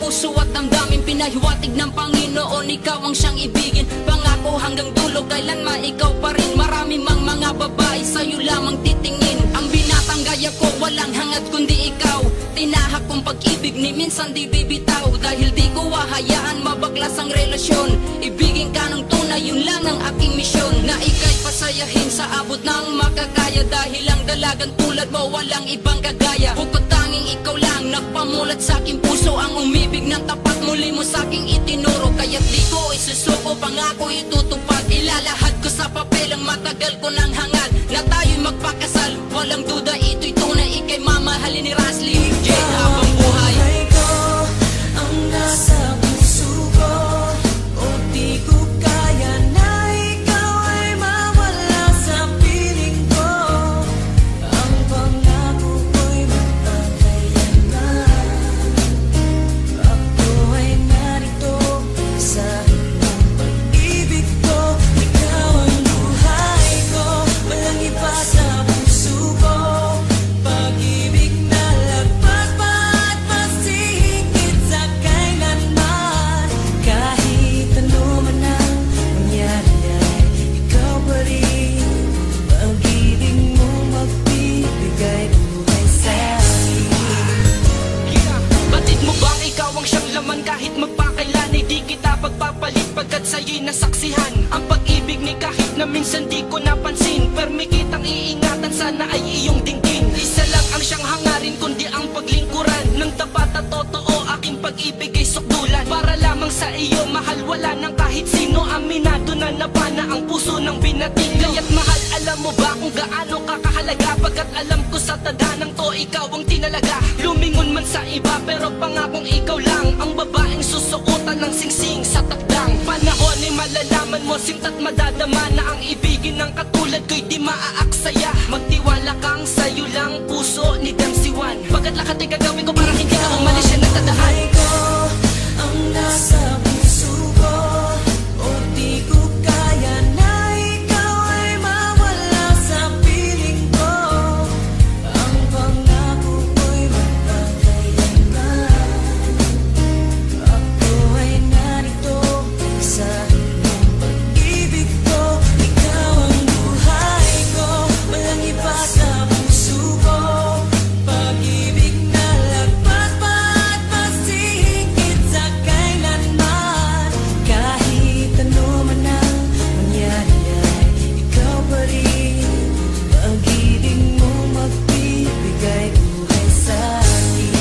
puso at damdamin, pinahiwatig ng Panginoon. Ikaw ang siyang ibigin, pangako hanggang dulo, kailanman ikaw pa rin. Marami mang mga babae sa'yo lamang titingin. Ang binatang gaya ko, walang hangad kundi ikaw. Tinahak kong pag-ibig ni minsan di bibitaw. Dahil di ko hahayaan mabaklas ang relasyon. Ibigin ka ng tunay, yun lang ang aking misyon. Na ika'y pasayahin sa abot ng makakaya. Dahil ang dalagan tulad mo walang ibang kagaya. Bukod tanging ikaw lang nagpamulat sa aking puso. Ang umibig ng tapat muli mo sa aking itinuro. Kaya't di ko isusuko, pangako itutupad. Ilalahad ko sa papel ang matagal ko ng hangad. Na tayo'y magpakasal, walang duda ito'y tunay. Ika'y mamahalin ni Rasly Jane habang buhay. Ko ang nasa puso ko, o di ko kaya na ikaw ay mawala sa piling ko. Ang pangako ko'y magpakailanman. Ako ay narito sa iyong pag-ibig ko. Ikaw ang buhay ko, walang iba sa puso ko. Pag-ibig na lagpas pa at mas higit sa kailanman. Kahit ano man ang mangyari ay ikaw pa rin. Pag-ibig mo magbibigay buhay sa akin. Batid mo bang ikaw ang siyang laman kahit magpakailan ay di kita pagpapalit pagkat sa'yo'y nasaksihan ang pag-ibig ni kahit na minsan di ko napansin. Permi kitang iingatan, sana ay iyong dinggin. Isa lang ang siyang hangarin kundi ang paglingkuran ng tapat at totoo. Aking pag-ibig ay sukdulan para lamang sa iyo, mahal wala nang kahit sino. Aminado na napana ang puso ng binating. Kaya't mahal, alam mo ba kung gaano kakahalaga? Pagkat alam ko sa tadanang to ikaw ang tinalaga. Lumingon man sa iba pero pangakong ikaw lang ang babaeng susuotan ng singsing sa takdang panahon. Ay malalaman mo simta't madadama na ang ibigin ng katulad ko'y di maaaksaya. Magtiwala kang sa'yo lang puso ni Dempsey Juan. Pagkat lahat ay gagawin ko para hindi ka umalis siya nagtadahan. Buhay ko ang nasa puso ko, o di ko kaya na ikaw ay mawala sa piling ko. Ang pangako ko'y magpakailanman. Ako ay narito sa iyong pag-ibig ko. Ikaw ang buhay ko, walang iba sa puso ko. Pag-ibig na lagpas pa at mas higit sa kailanman. Kahit ano man ang mangyari ay ikaw pa rin. Pag-ibig mo magbibigay buhay sa akin.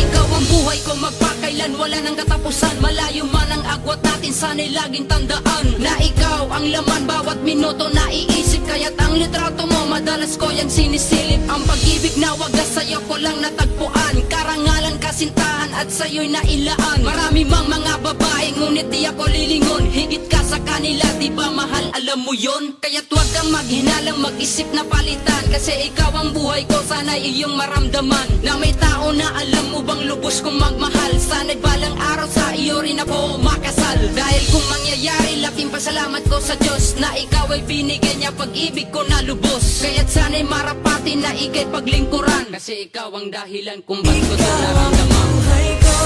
Ikaw ang buhay ko, magpakailan, wala nang katapusan. Malayo man ang agwat natin, sana'y laging tandaan na ikaw ang laman bawat minuto na iisip. Kaya't ang litrato mo madalas ko yang sinisilip. Ang pag-ibig na wagas sa'yo ko lang natagpuan. Karangalan, kasintahan at sa'yo'y nailaan. Marami mang mga babae ngunit di ako lilingon. Higit ka sa kanila, di ba mahal, alam mo yon? Kaya't huwag kang maghinalang mag-isip na palitan. Kasi ikaw ang buhay ko, sana'y iyong maramdaman na may tao na alam mo bang lubos kong magmahal. Sana'y balang araw sa iyo rin ako makasal. Dahil kung mangyayari, laking pasalamat ko sa Diyos na ikaw ay binigay niya pag-ibig ko na lubos. Kaya't sana'y marapati na ika'y paglingkuran. Kasi ikaw ang dahilan kung ba't ko ito Ikaw ang naramdaman. buhay ko,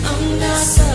ang nasa